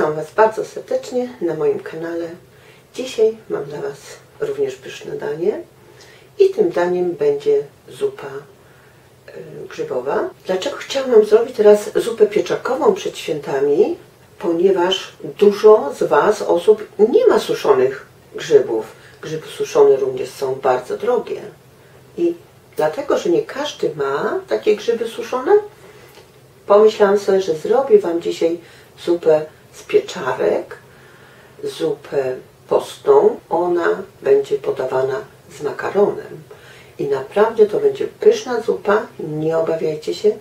Witam Was bardzo serdecznie na moim kanale. Dzisiaj mam dla Was również pyszne danie i tym daniem będzie zupa grzybowa. Dlaczego chciałam zrobić teraz zupę pieczarkową przed świętami? Ponieważ dużo z Was osób nie ma suszonych grzybów. Grzyby suszone również są bardzo drogie. I dlatego, że nie każdy ma takie grzyby suszone, pomyślałam sobie, że zrobię Wam dzisiaj zupę z pieczarek, zupę postną. Ona będzie podawana z makaronem. I naprawdę to będzie pyszna zupa, nie obawiajcie się.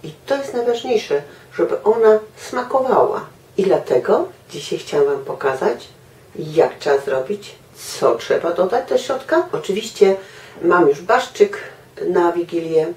I to jest najważniejsze, żeby ona smakowała. I dlatego dzisiaj chciałam Wam pokazać, jak trzeba zrobić, co trzeba dodać do środka. Oczywiście mam już barszczyk na Wigilię.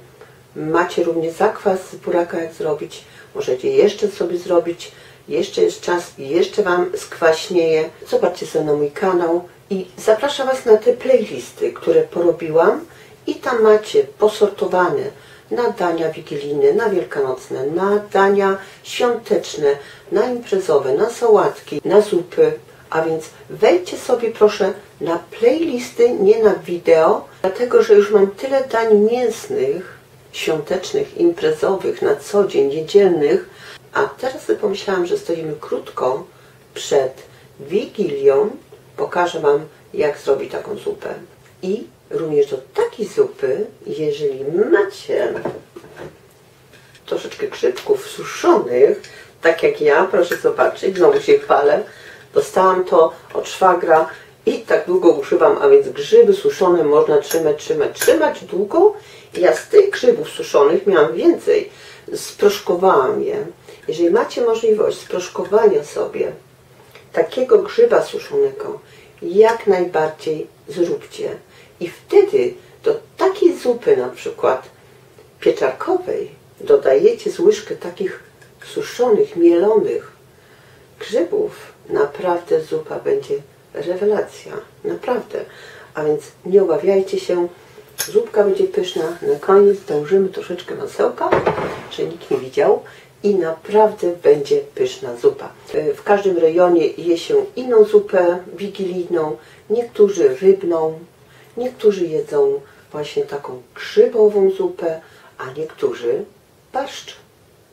Macie również zakwas z buraka, jak zrobić. Możecie jeszcze sobie zrobić. Jeszcze jest czas i jeszcze Wam skwaśnieje. Zobaczcie sobie na mój kanał i zapraszam Was na te playlisty, które porobiłam i tam macie posortowane na dania wigilijne, na wielkanocne, na dania świąteczne, na imprezowe, na sałatki, na zupy. A więc wejdźcie sobie proszę na playlisty, nie na wideo, dlatego że już mam tyle dań mięsnych, świątecznych, imprezowych, na co dzień, niedzielnych. A teraz sobie pomyślałam, że stoimy krótko przed Wigilią. Pokażę Wam, jak zrobić taką zupę. I również do takiej zupy, jeżeli macie troszeczkę grzybków suszonych, tak jak ja, proszę zobaczyć, znowu się chwalę. Dostałam to od szwagra i tak długo używam, a więc grzyby suszone można trzymać długo. Ja z tych grzybów suszonych miałam więcej. Sproszkowałam je. Jeżeli macie możliwość sproszkowania sobie takiego grzyba suszonego, jak najbardziej zróbcie. I wtedy do takiej zupy, na przykład pieczarkowej, dodajecie z łyżkę takich suszonych, mielonych grzybów. Naprawdę zupa będzie rewelacja. Naprawdę. A więc nie obawiajcie się. Zupka będzie pyszna. Na koniec dołożymy troszeczkę masełka, żeby nikt nie widział. I naprawdę będzie pyszna zupa. W każdym rejonie je się inną zupę wigilijną. Niektórzy rybną. Niektórzy jedzą właśnie taką grzybową zupę. A niektórzy barszcz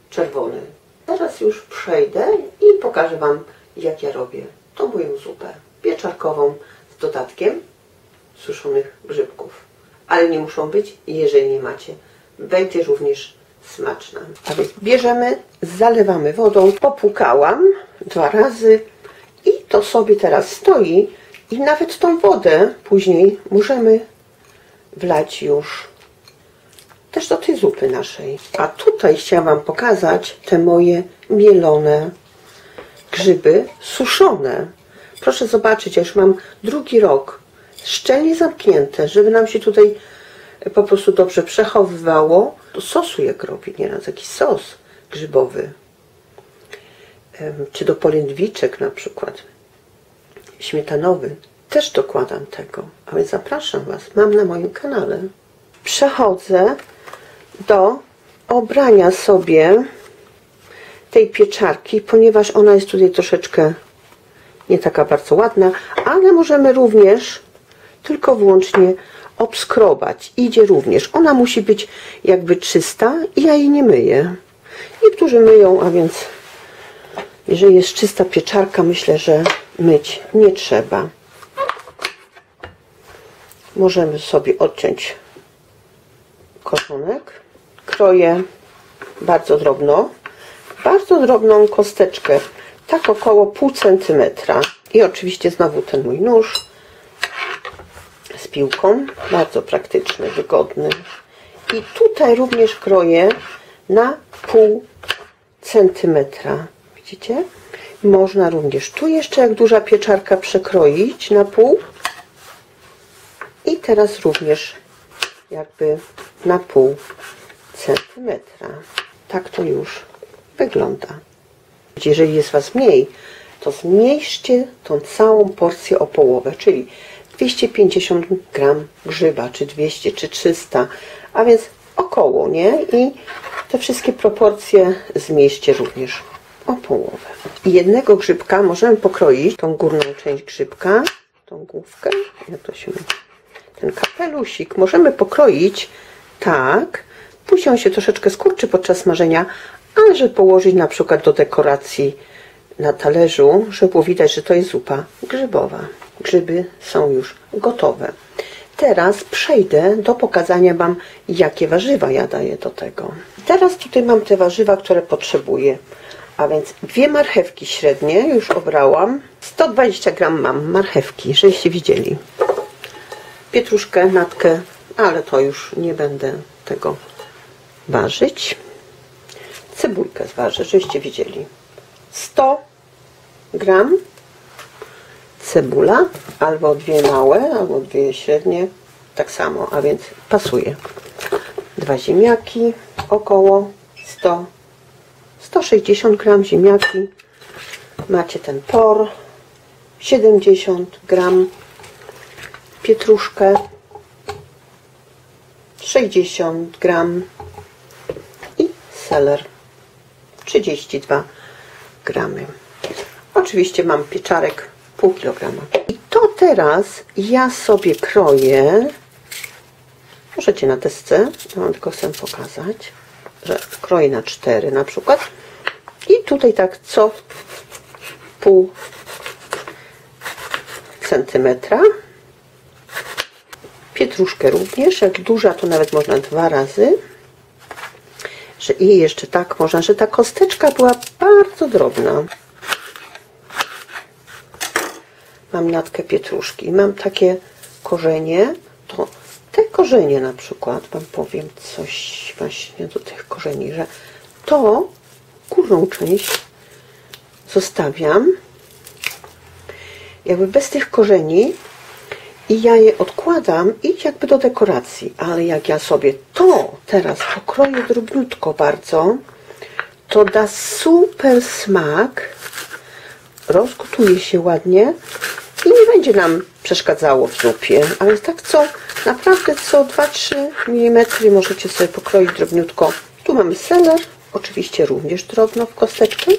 czerwony. Teraz już przejdę i pokażę Wam, jak ja robię tą moją zupę pieczarkową z dodatkiem suszonych grzybków. Ale nie muszą być, jeżeli nie macie. Będzie również smaczna. A więc bierzemy, zalewamy wodą. Popłukałam 2 razy i to sobie teraz stoi. I nawet tą wodę później możemy wlać już też do tej zupy naszej. A tutaj chciałam Wam pokazać te moje mielone grzyby suszone. Proszę zobaczyć, ja już mam drugi rok szczelnie zamknięte, żeby nam się tutaj po prostu dobrze przechowywało. Do sosu jak robię nieraz, jakiś sos grzybowy. Czy do polędwiczek na przykład. Śmietanowy. Też dokładam tego. A więc zapraszam Was. Mam na moim kanale. Przechodzę do obrania sobie tej pieczarki, ponieważ ona jest tutaj troszeczkę nie taka bardzo ładna, ale możemy również tylko wyłącznie obskrobać. Idzie również. Ona musi być jakby czysta i ja jej nie myję. Niektórzy myją, a więc jeżeli jest czysta pieczarka, myślę, że myć nie trzeba. Możemy sobie odciąć korzonek. Kroję bardzo drobną kosteczkę, tak około pół centymetra. I oczywiście znowu ten mój nóż z piłką, bardzo praktyczny, wygodny. I tutaj również kroję na pół centymetra. Widzicie? Można również tu jeszcze, jak duża pieczarka, przekroić na pół. I teraz również jakby na pół centymetra. Tak to już wygląda. Jeżeli jest Was mniej, to zmniejszcie tą całą porcję o połowę, czyli 250 gram grzyba, czy 200, czy 300, a więc około, nie? I te wszystkie proporcje zmniejszcie również o połowę. I jednego grzybka możemy pokroić, tą górną część grzybka, tą główkę, jak to się mówi, ten kapelusik możemy pokroić tak, później on się troszeczkę skurczy podczas smażenia, ale żeby położyć na przykład do dekoracji na talerzu, żeby było widać, że to jest zupa grzybowa. Grzyby są już gotowe. Teraz przejdę do pokazania Wam, jakie warzywa ja daję do tego. Teraz tutaj mam te warzywa, które potrzebuję. A więc 2 marchewki średnie już obrałam. 120 gram mam marchewki, żebyście widzieli. Pietruszkę, natkę, ale to już nie będę tego ważyć. Cebulkę zważę, żebyście widzieli. 100 gram cebula, albo 2 małe, albo 2 średnie, tak samo, a więc pasuje. 2 ziemniaki, około 160 gram ziemniaki. Macie ten por, 70 gram, pietruszkę, 60 gram i seler, 32 gramy. Oczywiście mam pieczarek, pół kilograma. I to teraz ja sobie kroję, możecie na desce, ja wam tylko chcę pokazać, że kroję na 4 na przykład i tutaj tak co pół centymetra. Pietruszkę również, jak duża to nawet można 2 razy. I jeszcze tak można, że ta kosteczka była bardzo drobna. Mam natkę pietruszki, mam takie korzenie, to te korzenie na przykład, Wam powiem coś właśnie do tych korzeni, że to górną część zostawiam jakby bez tych korzeni i ja je odkładam i jakby do dekoracji, ale jak ja sobie to teraz pokroję drobniutko bardzo, to da super smak, rozgotuje się ładnie i nie będzie nam przeszkadzało w zupie, ale tak naprawdę co 2-3 mm możecie sobie pokroić drobniutko. Tu mamy seler, oczywiście również drobno w kosteczkę.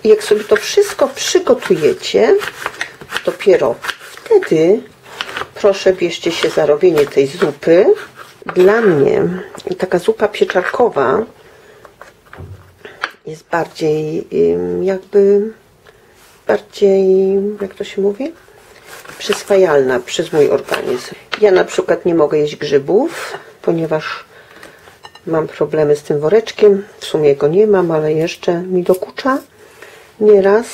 I jak sobie to wszystko przygotujecie, dopiero wtedy proszę bierzcie się za robienie tej zupy. Dla mnie taka zupa pieczarkowa jest bardziej jak to się mówi? Przyswajalna przez mój organizm. Ja na przykład nie mogę jeść grzybów, ponieważ mam problemy z tym woreczkiem. W sumie go nie mam, ale jeszcze mi dokucza nieraz.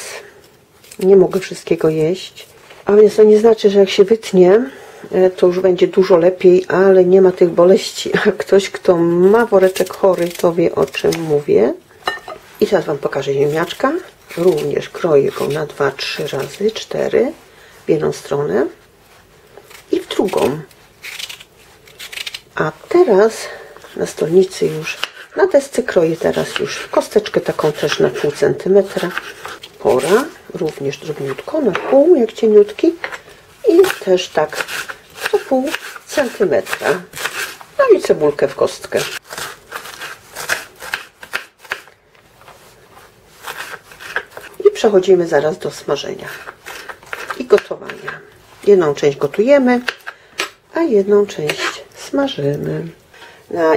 Nie mogę wszystkiego jeść. A więc to nie znaczy, że jak się wytnie, to już będzie dużo lepiej, ale nie ma tych boleści. A ktoś, kto ma woreczek chory, to wie, o czym mówię. I teraz Wam pokażę ziemniaczka. Również kroję go na 2-3 razy, 4 w jedną stronę i w drugą. A teraz na stolnicy już na desce kroję teraz już kosteczkę taką też na pół centymetra. Pora, również drobniutko, na pół, jak cieniutki. I też tak po pół centymetra. No i cebulkę w kostkę. I przechodzimy zaraz do smażenia i gotowania. Jedną część gotujemy, a jedną część smażymy.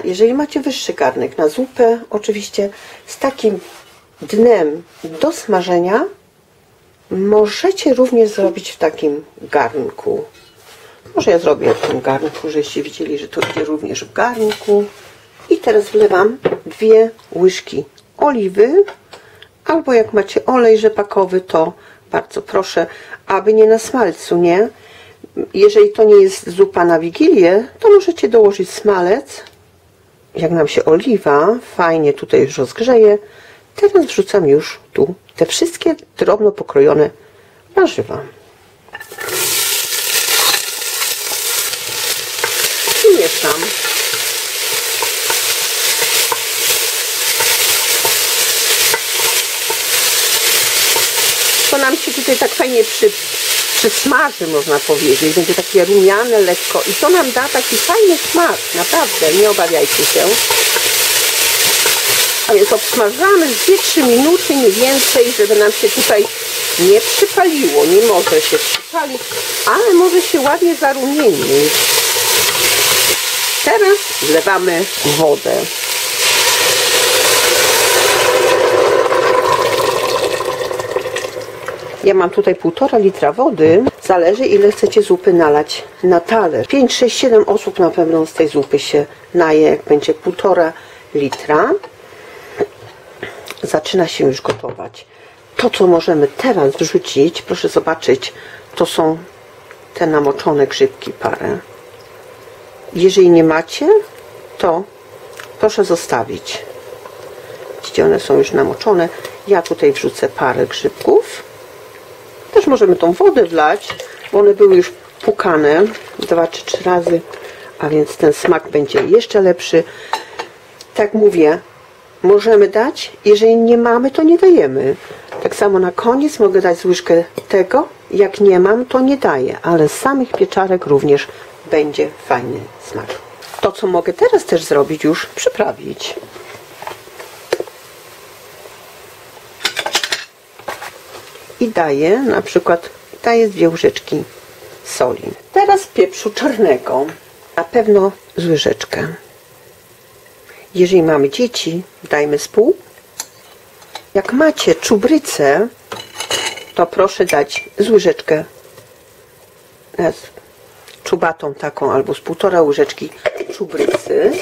Jeżeli macie wyższy garnek na zupę, oczywiście z takim dnem do smażenia, możecie również zrobić w takim garnku. Może ja zrobię w tym garnku, żeście widzieli, że to idzie również w garnku. I teraz wlewam 2 łyżki oliwy, albo jak macie olej rzepakowy, to bardzo proszę, aby nie na smalcu, nie? Jeżeli to nie jest zupa na Wigilię, to możecie dołożyć smalec. Jak nam się oliwa fajnie tutaj już rozgrzeje, teraz wrzucam już tu te wszystkie drobno pokrojone warzywa. I mieszam. To nam się tutaj tak fajnie przysmaży, można powiedzieć. Będzie takie rumiane lekko i to nam da taki fajny smak. Naprawdę, nie obawiajcie się. A więc obsmażamy 2-3 minuty, nie więcej, żeby nam się tutaj nie przypaliło. Nie może się przypalić, ale może się ładnie zarumienić. Teraz wlewamy wodę. Ja mam tutaj 1,5 litra wody. Zależy, ile chcecie zupy nalać na talerz. 5, 6, 7 osób na pewno z tej zupy się naje, jak będzie 1,5 litra. Zaczyna się już gotować. To, co możemy teraz wrzucić, proszę zobaczyć, to są te namoczone grzybki parę. Jeżeli nie macie, to proszę zostawić. Widzicie, one są już namoczone. Ja tutaj wrzucę parę grzybków. Też możemy tą wodę wlać, bo one były już płukane 2 czy 3 razy, a więc ten smak będzie jeszcze lepszy. Tak mówię, możemy dać, jeżeli nie mamy, to nie dajemy. Tak samo na koniec mogę dać łyżkę tego, jak nie mam, to nie daję, ale z samych pieczarek również będzie fajny smak. To, co mogę teraz też zrobić, już przyprawić. I daję, na przykład, daję 2 łyżeczki soli. Teraz pieprzu czarnego, na pewno z łyżeczkę. Jeżeli mamy dzieci, dajmy z pół. Jak macie czubrycę, to proszę dać z łyżeczkę, czubatą taką, albo z 1,5 łyżeczki czubrycy.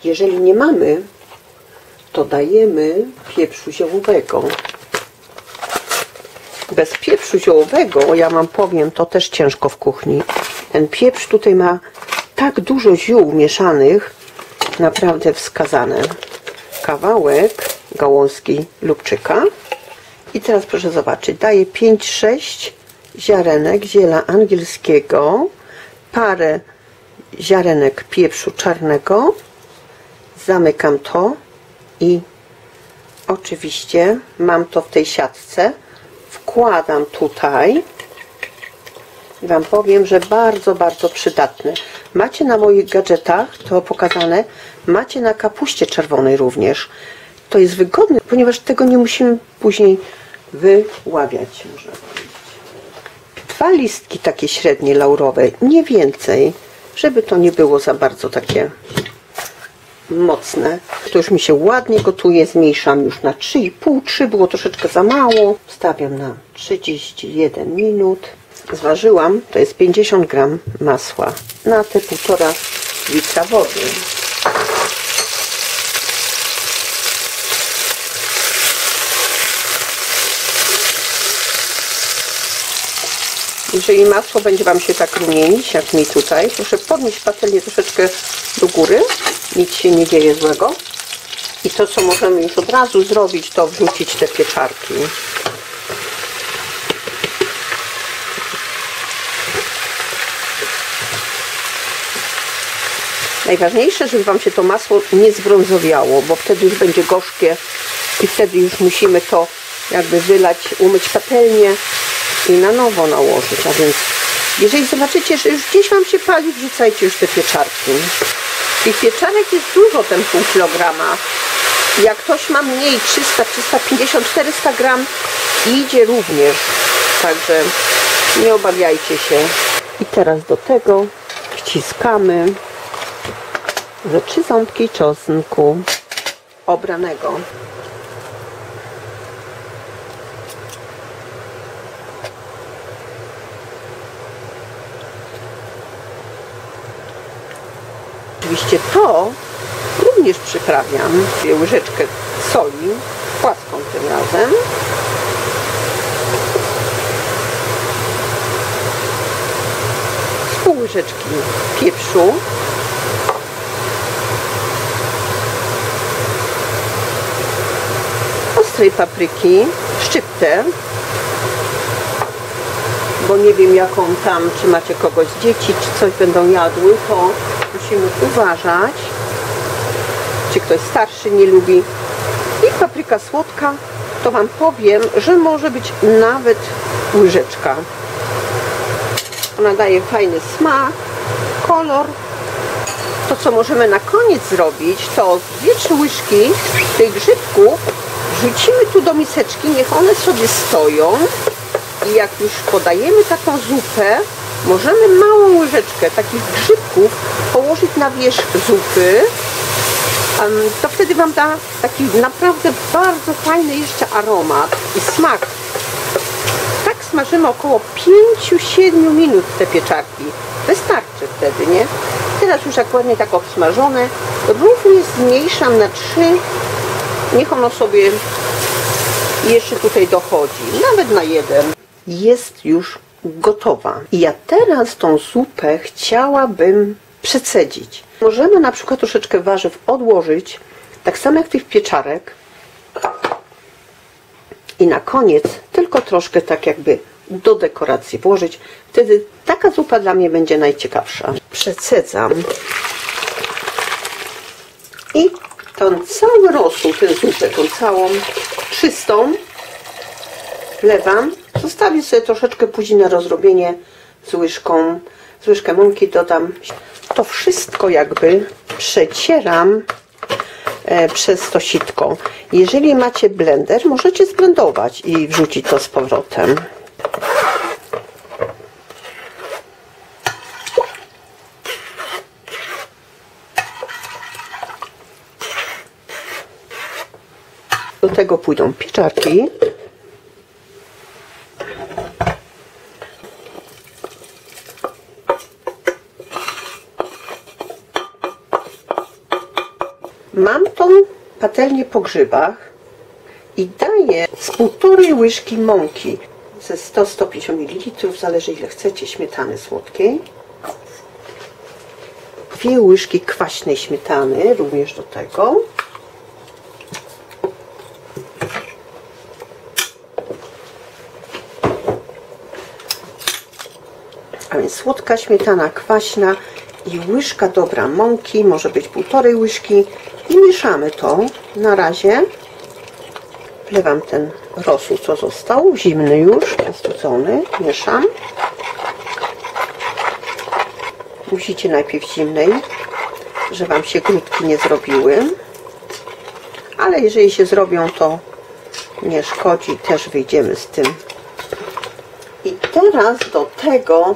Jeżeli nie mamy, to dajemy pieprzu ziołowego. Bez pieprzu ziołowego, ja wam powiem, to też ciężko w kuchni. Ten pieprz tutaj ma tak dużo ziół mieszanych, naprawdę wskazane. Kawałek gałązki lubczyka. I teraz proszę zobaczyć, daję 5-6 ziarenek ziela angielskiego, parę ziarenek pieprzu czarnego, zamykam to i oczywiście mam to w tej siatce, wkładam tutaj i wam powiem, że bardzo, bardzo przydatne. Macie na moich gadżetach to pokazane, macie na kapuście czerwonej również. To jest wygodne, ponieważ tego nie musimy później wyławiać. Można powiedzieć. 2 listki takie średnie laurowe, nie więcej, żeby to nie było za bardzo takie mocne. To już mi się ładnie gotuje, zmniejszam już na 3,5, 3 było troszeczkę za mało. Stawiam na 31 minut. Zważyłam, to jest 50 gram masła na te 1,5 litra wody. Jeżeli masło będzie wam się tak rumienić, jak mi tutaj, proszę podnieść patelnię troszeczkę do góry, nic się nie dzieje złego. I to, co możemy już od razu zrobić, to wrzucić te pieczarki. Najważniejsze, żeby wam się to masło nie zbrązowiało, bo wtedy już będzie gorzkie i wtedy już musimy to jakby wylać, umyć patelnię i na nowo nałożyć. A więc jeżeli zobaczycie, że już gdzieś wam się pali, wrzucajcie już te pieczarki. Tych pieczarek jest dużo, ten pół kilograma. Jak ktoś ma mniej, 300, 350, 400 gram, idzie również. Także nie obawiajcie się. I teraz do tego wciskamy ze 3 ząbki czosnku obranego. Oczywiście to również przyprawiam. Łyżeczkę soli, płaską tym razem. Z pół łyżeczki pieprzu. Ostrej papryki, szczyptę, bo nie wiem jaką tam, czy macie kogoś z dzieci, czy coś będą jadły, to musimy uważać, czy ktoś starszy nie lubi. I papryka słodka, to wam powiem, że może być nawet łyżeczka. Ona daje fajny smak, kolor To, co możemy na koniec zrobić, to 2-3 łyżki tych grzybków wrzucimy tu do miseczki, niech one sobie stoją i jak już podajemy taką zupę, możemy małą łyżeczkę takich grzybków położyć na wierzch zupy. To wtedy Wam da taki naprawdę bardzo fajny jeszcze aromat i smak. Tak smażymy około 5-7 minut te pieczarki. Wystarczy wtedy, nie? Teraz już jak ładnie tak obsmażone, również zmniejszam na 3. Niech ono sobie jeszcze tutaj dochodzi, nawet na 1. Jest już gotowa. I ja teraz tą zupę chciałabym przecedzić. Możemy na przykład troszeczkę warzyw odłożyć, tak samo jak tych pieczarek. I na koniec tylko troszkę tak jakby do dekoracji włożyć. Wtedy taka zupa dla mnie będzie najciekawsza. Przecedzam. I ten cały rosół, tę zupę, tą całą czystą wlewam. Zostawię sobie troszeczkę później na rozrobienie z łyżkę mąki dodam. To wszystko jakby przecieram przez to sitko. Jeżeli macie blender, możecie zblendować i wrzucić to z powrotem. Do tego pójdą pieczarki. Mam tą patelnię po grzybach i daję z 1,5 łyżki mąki, ze 100-150 ml, zależy ile chcecie, śmietany słodkiej. 2 łyżki kwaśnej śmietany również do tego. A więc słodka śmietana, kwaśna i łyżka dobra mąki, może być 1,5 łyżki. I mieszamy to na razie. Wlewam ten rosół, co został, zimny już, przestudzony. Mieszam. Musicie najpierw zimnej, że Wam się grudki nie zrobiły. Ale jeżeli się zrobią, to nie szkodzi, też wyjdziemy z tym. I teraz do tego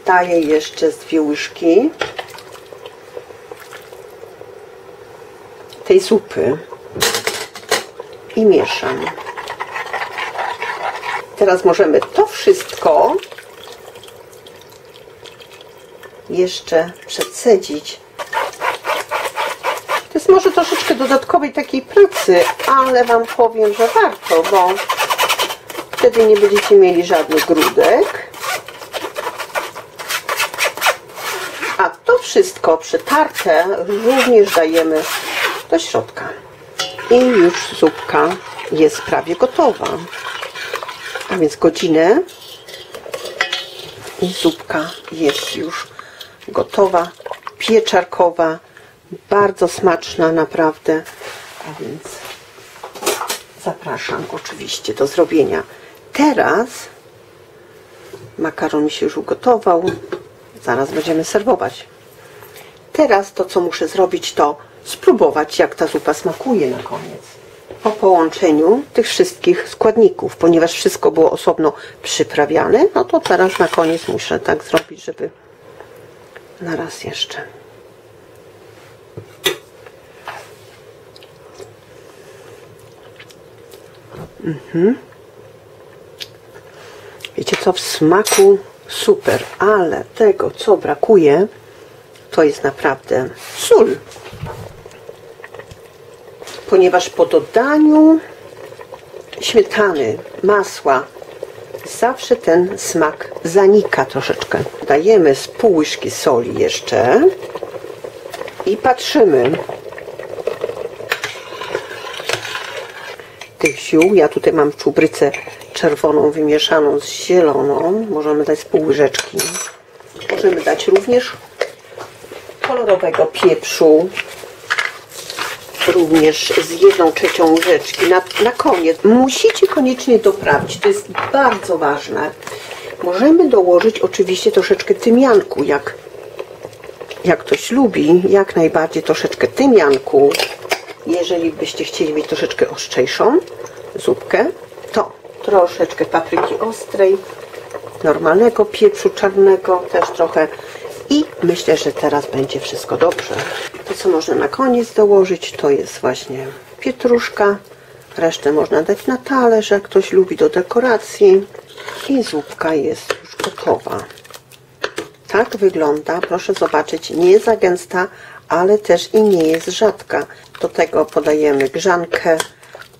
daję jeszcze z 2 łyżki tej zupy i mieszam. Teraz możemy to wszystko jeszcze przecedzić. To jest może troszeczkę dodatkowej takiej pracy, ale Wam powiem, że warto, bo wtedy nie będziecie mieli żadnych grudek. A to wszystko przetarte również dajemy do środka. I już zupka jest prawie gotowa. A więc godzinę i zupka jest już gotowa, pieczarkowa, bardzo smaczna naprawdę. A więc zapraszam oczywiście do zrobienia. Teraz makaron mi się już ugotował. Zaraz będziemy serwować. Teraz to, co muszę zrobić, to spróbować, jak ta zupa smakuje na koniec. Po połączeniu tych wszystkich składników, ponieważ wszystko było osobno przyprawiane, no to teraz na koniec muszę tak zrobić, żeby na raz jeszcze. Wiecie co, w smaku super, ale tego, co brakuje, to jest naprawdę sól. Ponieważ po dodaniu śmietany, masła, zawsze ten smak zanika troszeczkę. Dajemy z pół łyżki soli jeszcze i patrzymy. Tych ziół, ja tutaj mam czubrycę czerwoną wymieszaną z zieloną, możemy dać z pół łyżeczki. Możemy dać również kolorowego pieprzu, również z 1/3 łyżeczki. Na koniec musicie koniecznie doprawić, to jest bardzo ważne. Możemy dołożyć oczywiście troszeczkę tymianku, jak jak ktoś lubi, jak najbardziej troszeczkę tymianku. Jeżeli byście chcieli mieć troszeczkę ostrzejszą zupkę, to troszeczkę papryki ostrej, normalnego pieprzu czarnego też trochę i myślę, że teraz będzie wszystko dobrze. To, co można na koniec dołożyć, to jest właśnie pietruszka. Resztę można dać na talerz, jak ktoś lubi, do dekoracji. I zupka jest już gotowa. Tak wygląda, proszę zobaczyć, nie jest za gęsta, ale też i nie jest rzadka. Do tego podajemy grzankę,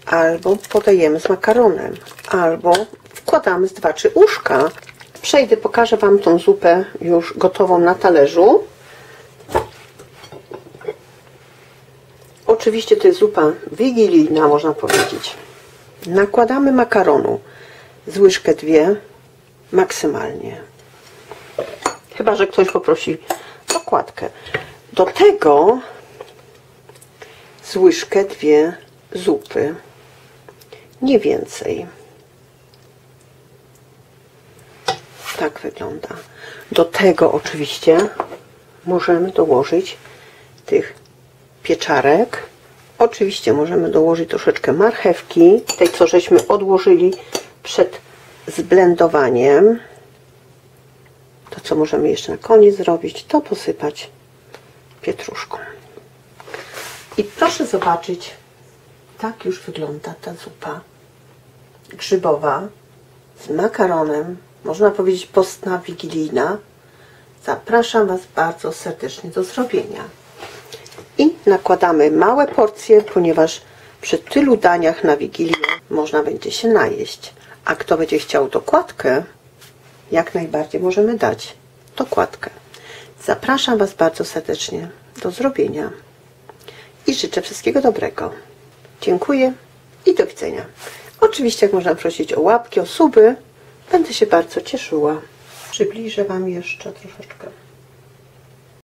albo podajemy z makaronem, albo wkładamy z 2-3 uszka. Przejdę, pokażę Wam tą zupę już gotową na talerzu. Oczywiście to jest zupa wigilijna, można powiedzieć. Nakładamy makaronu z łyżkę 2 maksymalnie. Chyba że ktoś poprosi dokładkę. Do tego z łyżkę 2 zupy. Nie więcej. Tak wygląda. Do tego oczywiście możemy dołożyć tych pieczarek. Oczywiście możemy dołożyć troszeczkę marchewki, tej co żeśmy odłożyli przed zblendowaniem. To co możemy jeszcze na koniec zrobić, to posypać pietruszką. I proszę zobaczyć, tak już wygląda ta zupa grzybowa z makaronem, można powiedzieć postna, wigilijna. Zapraszam Was bardzo serdecznie do zrobienia. I nakładamy małe porcje, ponieważ przy tylu daniach na Wigilię można będzie się najeść. A kto będzie chciał dokładkę, jak najbardziej możemy dać dokładkę. Zapraszam Was bardzo serdecznie do zrobienia i życzę wszystkiego dobrego. Dziękuję i do widzenia. Oczywiście jak można prosić o łapki, o suby, będę się bardzo cieszyła. Przybliżę Wam jeszcze troszeczkę.